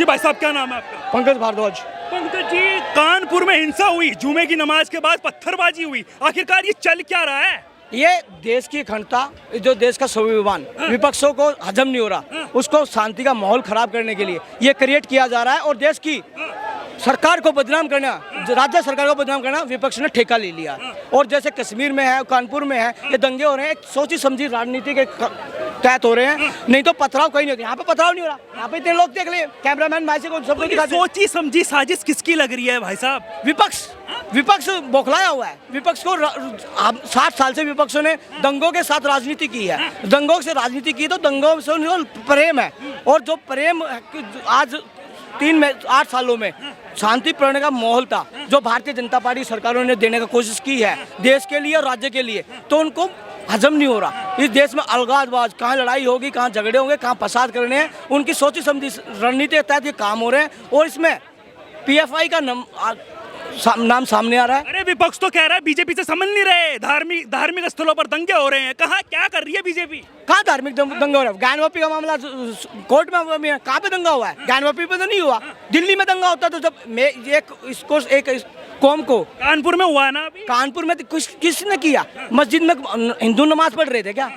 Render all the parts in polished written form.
जी भाई साहब, क्या नाम है आपका? पंकज भारद्वाज। पंकज जी, कानपुर में हिंसा हुई, जुमे की नमाज के बाद पत्थरबाजी हुई, आखिरकार ये चल क्या रहा है? ये देश की अखंडता, जो देश का स्वाभिमान विपक्षों को हजम नहीं हो रहा, उसको शांति का माहौल खराब करने के लिए ये क्रिएट किया जा रहा है। और देश की सरकार को बदनाम करना, राज्य सरकार को बदनाम करना विपक्ष ने ठेका ले लिया। और जैसे कश्मीर में है, कानपुर में है, ये दंगे हो रहे हैं, एक सोची समझी राजनीति के तहत हो रहे हैं, नहीं तो पथराव कहीं नहीं होता। यहाँ पे पथराव नहीं हो रहा, यहाँ पे इतने लोग देख लिए, कैमरामैन भाई से को सबको दिखा दे। सोची समझी साजिश किसकी लग रही है भाई साहब? विपक्ष बौखलाया हुआ है। विपक्ष को 60 साल से विपक्षों ने दंगों के साथ राजनीति की है, दंगों से राजनीति की, तो दंगों से उनको प्रेम है। और जो प्रेम आज 8 सालों में शांति प्रण का माहौल था, जो भारतीय जनता पार्टी सरकारों ने देने का कोशिश की है देश के लिए और राज्य के लिए, तो उनको हजम नहीं हो रहा। इस देश में अलगाववाद, कहाँ लड़ाई होगी, कहाँ झगड़े होंगे, कहाँ फसाद करने हैं, उनकी सोची समझी रणनीति के तहत ये काम हो रहे हैं। और इसमें PFI का नाम सामने आ रहा है। अरे विपक्ष तो कह रहा है बीजेपी से समझ नहीं रहे, धार्मिक स्थलों पर दंगे हो रहे हैं। कहाँ क्या कर रही है बीजेपी? कहाँ धार्मिक दंगा हो रहा है? ज्ञानवापी का मामला कोर्ट में कहाँ पे दंगा हुआ है? ज्ञानवापी पे तो नहीं हुआ। दिल्ली में दंगा होता तो जब एक कौम को, कानपुर में हुआ है ना अभी। कानपुर में तो किसने किया? मस्जिद में हिंदू नमाज पढ़ रहे थे क्या?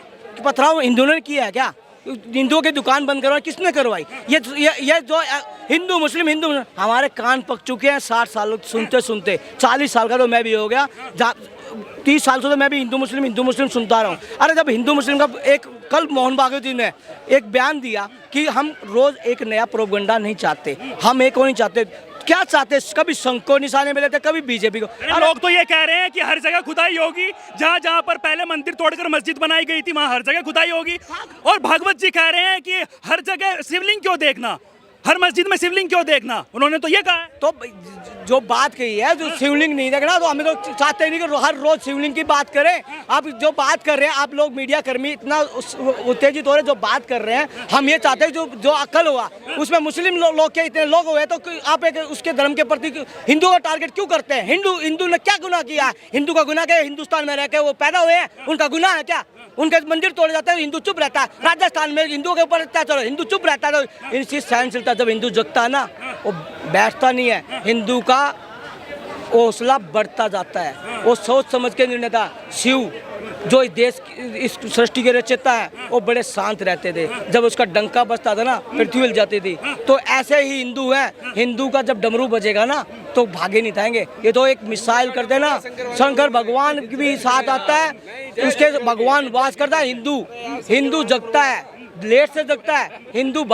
पथराव हिंदुओं ने किया है क्या? हिंदुओं की दुकान बंद करवाई किसने करवाई? ये जो हिंदू मुस्लिम हमारे कान पक चुके हैं 60 साल सुनते सुनते। 40 साल का तो मैं भी हो गया, 30 साल से तो मैं भी हिंदू मुस्लिम सुनता रहा हूँ। अरे जब हिंदू मुस्लिम का कल मोहन भागवत जी ने एक बयान दिया कि हम रोज एक नया प्रोपगंडा नहीं चाहते, हम एक को नहीं चाहते। क्या चाहते? कभी संघ को निशाने में लेते, कभी बीजेपी को। लोग तो ये कह रहे हैं कि हर जगह खुदाई होगी, जहाँ जहाँ पर पहले मंदिर तोड़कर मस्जिद बनाई गई थी वहाँ हर जगह खुदाई होगी। और भागवत जी कह रहे हैं कि हर जगह शिवलिंग क्यों देखना, हर मस्जिद में शिवलिंग क्यों देखना, उन्होंने तो ये कहा है। तो जो बात कही है, जो शिवलिंग नहीं देखना, तो हमें तो चाहते नहीं कि हर रोज शिवलिंग की बात करें। आप जो बात कर रहे हैं, आप लोग मीडिया कर्मी इतना उत्तेजित हो रहे, जो बात कर रहे हैं, हम ये चाहते हैं जो अक्ल हुआ उसमें मुस्लिम लोग के इतने लोग हुए, तो आप एक उसके धर्म के प्रति हिंदू का टारगेट क्यों करते हैं? हिंदू ने क्या गुनाह किया है? हिंदू का गुनाह क्या? हिंदुस्तान में रह के वो पैदा हुए हैं, उनका गुनाह है क्या? उनके मंदिर तोड़े जाते हैं, हिंदू चुप रहता है। राजस्थान में हिंदुओं के ऊपर अत्याचार, हिंदू चुप रहता है। तो इनकी सहनशीलता, जब हिंदू जगता है ना, वो बैठता नहीं है। हिंदू का हौसला बढ़ता जाता है। वो सोच समझ के निर्णय था। शिव जो इस सृष्टि के रचयिता है, वो बड़े शांत रहते थे। जब उसका डंका बजता था ना, पृथ्वी हिल जाती थी। तो ऐसे ही हिंदू हैं, हिंदू का जब डमरू बजेगा ना, तो भागे नहीं थाएंगे। ये तो एक मिसाइल करते ना, शंकर भगवान भी साथ आता है, उसके भगवान वास करता है। हिंदू जगता है, लेट से जगता है। हिंदू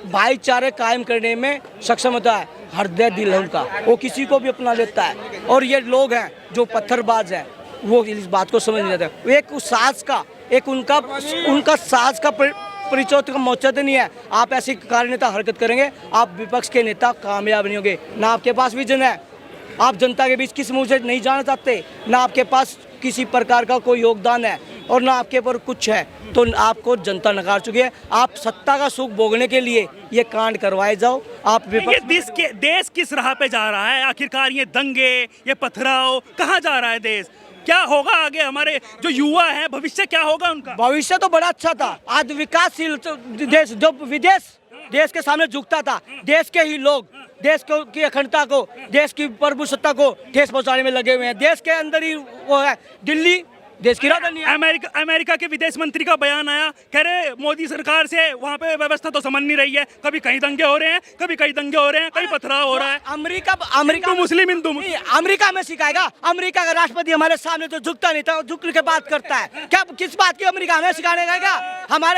भाईचारे कायम करने में सक्षम होता है। हृदय दिल है उनका, वो किसी को भी अपना लेता है। और ये लोग हैं जो पत्थरबाज हैं, वो इस बात को समझ नहीं जाते। एक उस साज का, एक उनका साज का परिचय का मौजूद नहीं है। आप ऐसी कार्यनेता हरकत करेंगे, आप विपक्ष के नेता कामयाब नहीं होंगे। ना आपके पास विजन है, आप जनता के बीच किस मुंह से नहीं जाना चाहते, ना आपके पास किसी प्रकार का कोई योगदान है, और ना आपके पर कुछ है। तो आपको जनता नकार चुकी है। आप सत्ता का सुख भोगने के लिए ये कांड करवाए जाओ। आप देश किस राह पे जा रहा है आखिरकार? ये दंगे, ये पथराव, कहाँ जा रहा है देश? क्या होगा आगे? हमारे जो युवा है, भविष्य क्या होगा उनका? भविष्य तो बड़ा अच्छा था। आज विकासशील देश, जो देश के सामने झुकता था, देश के ही लोग देश की अखंडता को, देश की प्रभुसत्ता को ठेस पहुंचाने में लगे हुए हैं। देश के अंदर ही वो है दिल्ली, देश की राजधानी है। अमेरिका के विदेश मंत्री का बयान आया, कह रहे मोदी सरकार से वहाँ पे व्यवस्था तो समझ नहीं रही है। कभी कहीं दंगे हो रहे हैं, कभी कहीं दंगे हो रहे हैं, कहीं पथराव हो रहा है। अमेरिका मुस्लिम अमेरिका में सिखाएगा। अमेरिका का राष्ट्रपति हमारे सामने तो झुकता नहीं था, झुक के बात करता है। क्या किस बात की अमेरिका हमें सिखाने का? क्या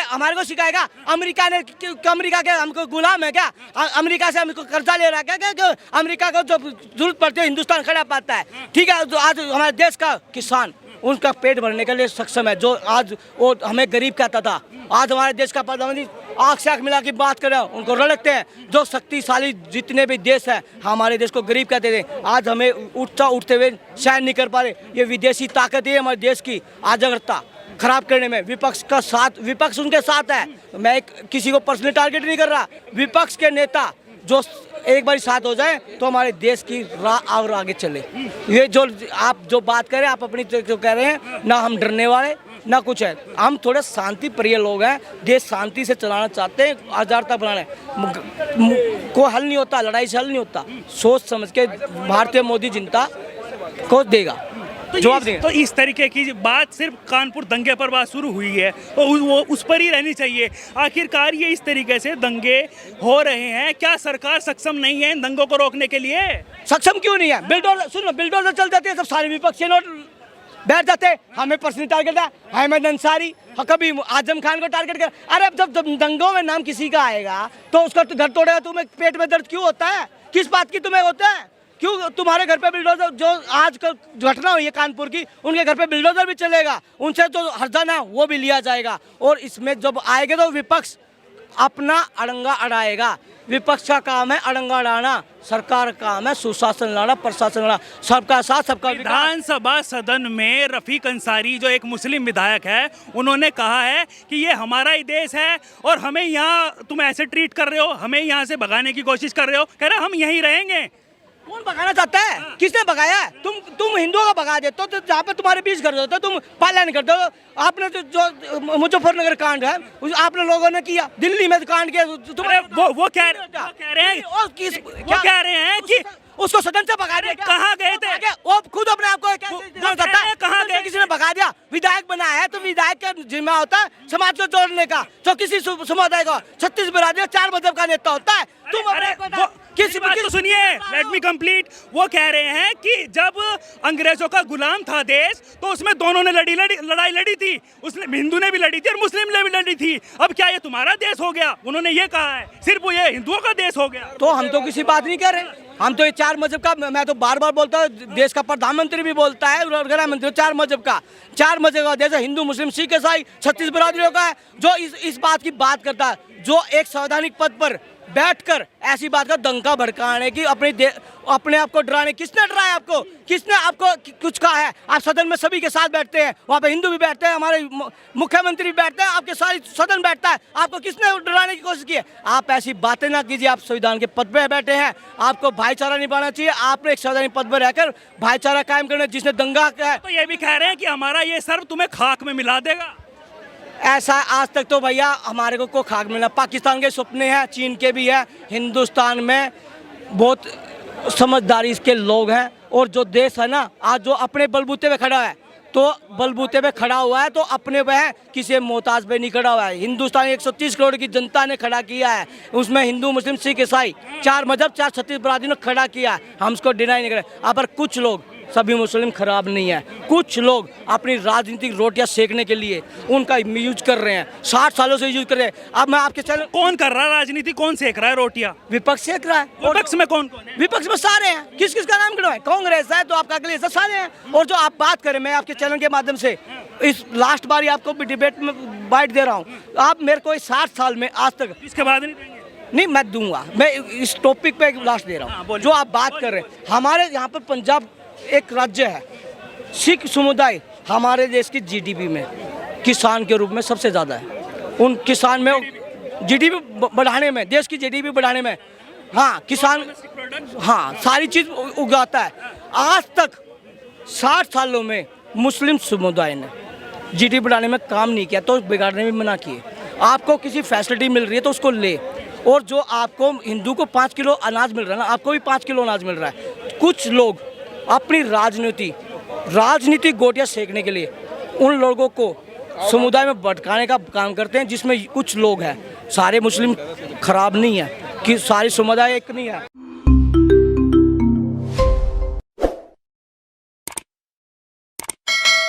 हमारे को सिखाएगा? अमेरिका के हमको गुलाम है क्या? अमेरिका से हमको कर्जा ले रहा है क्या? अमेरिका को जो जरूरत पड़ती है हिंदुस्तान खड़ा पाता है। ठीक है, आज हमारे देश का किसान उनका पेट भरने के लिए सक्षम है। जो आज वो हमें गरीब कहता था, आज हमारे देश का प्रधानमंत्री आँख से आँख मिला के बात कर रहे हैं, उनको रड़कते हैं। जो शक्तिशाली जितने भी देश हैं, हमारे देश को गरीब कहते थे, आज हमें उठते हुए सहन नहीं कर पा रहे। ये विदेशी ताकत है हमारे देश की अजागरूकता खराब करने में। विपक्ष उनके साथ है। मैं किसी को पर्सनली टारगेट नहीं कर रहा। विपक्ष के नेता जो एक बार साथ हो जाए तो हमारे देश की राह और आगे चले। ये जो आप जो बात करें, आप अपनी जो कह रहे हैं ना, हम डरने वाले ना कुछ है। हम थोड़े शांति प्रिय लोग हैं, देश शांति से चलाना चाहते हैं, आजारता बनाना है। कोई हल नहीं होता, लड़ाई से हल नहीं होता। सोच समझ के भारतीय मोदी जनता को देगा जवाब देगा। तो इस तरीके की बात सिर्फ कानपुर दंगे पर बात शुरू हुई है, तो वो उस पर ही रहनी चाहिए। आखिरकार ये इस तरीके से दंगे हो रहे हैं, क्या सरकार सक्षम नहीं है इन दंगों को रोकने के लिए? सक्षम क्यों नहीं है? बिल्डोजर, सुनो, बिल्डोजर चल जाते हैं, सब सारे विपक्षी लोग बैठ जाते हैं, हमें पर्सनली टारगेट है, अहमद अंसारी, कभी आजम खान को टारगेट कर। अरे अब जब दंगों में नाम किसी का आएगा तो उसका तो घर तोड़ेगा, तुम्हें पेट में दर्द क्यों होता है? किस बात की तुम्हें होता है? क्यों तुम्हारे घर पे बिल्डोजर, जो आजकल घटना हुई है कानपुर की, उनके घर पे बिल्डोजर भी चलेगा, उनसे जो हर्जाना है वो भी लिया जाएगा। और इसमें जब आएगा तो विपक्ष अपना अड़ंगा अड़ाएगा। विपक्ष का काम है अड़ंगा अड़ाना, सरकार का काम है सुशासन लाना, प्रशासन लाना, सबका साथ सबका विकास। विधानसभा सदन में रफीक अंसारी जो एक मुस्लिम विधायक है, उन्होंने कहा है कि ये हमारा ही देश है और हमें यहाँ तुम ऐसे ट्रीट कर रहे हो, हमें यहाँ से भगाने की कोशिश कर रहे हो, कह रहे हम यहीं रहेंगे। कौन भगाना चाहता है? किसने भगाया है? तुम हिंदुओं को भगा देते हो, तो जहाँ पे तुम्हारे बीच घर होते हो तुम पालन करते हो। आपने जो मुजफ्फरनगर कांड है आपने लोगों ने किया, दिल्ली में कांड किया, वो कह रहे हैं कि उसको सदन से भगा दिया। कहाँ गए थे? वो खुद अपने आप को कहाँ गए? किसी ने भगा दिया? विधायक बनाया है तो विधायक का जिम्मा होता है समाज को जोड़ने का। जो किसी समुदाय का 36 बिरादरी 4 मजहब का नेता होता है, तुम किसी बात तो सुनिए, लेट मी कंप्लीट। वो कह रहे हैं कि जब अंग्रेजों का गुलाम था देश, तो उसमें दोनों ने लड़ाई लड़ी थी, उसने हिंदू ने भी लड़ी थी और मुस्लिम ने भी लड़ी थी। अब क्या ये तुम्हारा देश हो गया? उन्होंने ये कहा है, सिर्फ वो ये हिंदुओं का देश हो गया। तो हम तो किसी बात नहीं कर रहे, हम तो ये 4 मजहब का, मैं तो बार बार बोलता हूँ, देश का प्रधानमंत्री भी बोलता है, गृह मंत्री, 4 मजहब का देश है, हिंदू मुस्लिम सिख ईसाई 36 बिरादरियों का है। जो इस बात की बात करता है, जो एक संवैधानिक पद पर बैठकर ऐसी बात का डंका भड़काने की, अपने आप को डराने, किसने डराया आपको? किसने आपको कुछ कहा है? आप सदन में सभी के साथ बैठते हैं, वहाँ पे हिंदू भी बैठते हैं, हमारे मुख्यमंत्री भी बैठते हैं, आपके सारी सदन बैठता है, आपको किसने डराने की कोशिश की है? आप ऐसी बातें ना कीजिए, आप संविधान के पद पे बैठे हैं, आपको भाईचारा निभाना चाहिए। आपने एक संवैधानिक पद पर रहकर भाईचारा कायम करना, जिसने दंगा किया है। तो ये भी कह रहे हैं कि हमारा ये सर्व तुम्हें खाक में मिला देगा। ऐसा आज तक तो भैया हमारे को खाक मिलना, पाकिस्तान के सपने हैं, चीन के भी है, हिंदुस्तान में बहुत समझदारी के लोग हैं। और जो देश है ना, आज जो अपने बलबूते पे खड़ा है, तो बलबूते पे खड़ा हुआ है, तो अपने पे है, किसी मोहताज पे नहीं खड़ा हुआ है। हिंदुस्तान 130 करोड़ की जनता ने खड़ा किया है, उसमें हिंदू मुस्लिम सिख ईसाई 4 मजहब 4 36 बिरादरी ने खड़ा किया है, हम उसको डिनाई नहीं करें। पर कुछ लोग, सभी मुस्लिम खराब नहीं है, कुछ लोग अपनी राजनीतिक रोटियां सेकने के लिए उनका यूज कर रहे हैं, 60 सालों से यूज कर रहे हैं। अब मैं आपके चैनल, कौन कर रहा है राजनीति? कौन सेक रहा है रोटियां? विपक्ष सेक रहा है। विपक्ष में कौन कौन है? विपक्ष में सारे हैं, किस किस का नाम गिनवाएं? कांग्रेस है तो आपका अगले सारे हैं। और जो आप बात करें, मैं आपके चैनल के माध्यम से इस लास्ट बार आपको डिबेट में बाइट दे रहा हूँ, आप मेरे को 60 साल में आज तक, इसके बाद नहीं देंगे? नहीं मैं दूंगा, मैं इस टॉपिक पे लास्ट दे रहा हूँ। जो आप बात कर रहे हैं, हमारे यहाँ पर पंजाब एक राज्य है, सिख समुदाय हमारे देश की जीडीपी में किसान के रूप में सबसे ज़्यादा है। उन किसान में जीडीपी बढ़ाने में, देश की जीडीपी बढ़ाने में, हाँ किसान, हाँ सारी चीज़ उगाता है। आज तक 60 सालों में मुस्लिम समुदाय ने जीडीपी बढ़ाने में काम नहीं किया, तो बिगाड़ने में मना किए। आपको किसी फैसिलिटी मिल रही है तो उसको ले, और जो आपको हिंदू को 5 किलो अनाज मिल रहा है ना, आपको भी 5 किलो अनाज मिल रहा है। कुछ लोग अपनी राजनीति गोटियां सेकने के लिए उन लोगों को समुदाय में भटकाने का काम करते हैं, जिसमें कुछ लोग हैं, सारे मुस्लिम खराब नहीं है, कि सारी समुदाय एक नहीं है।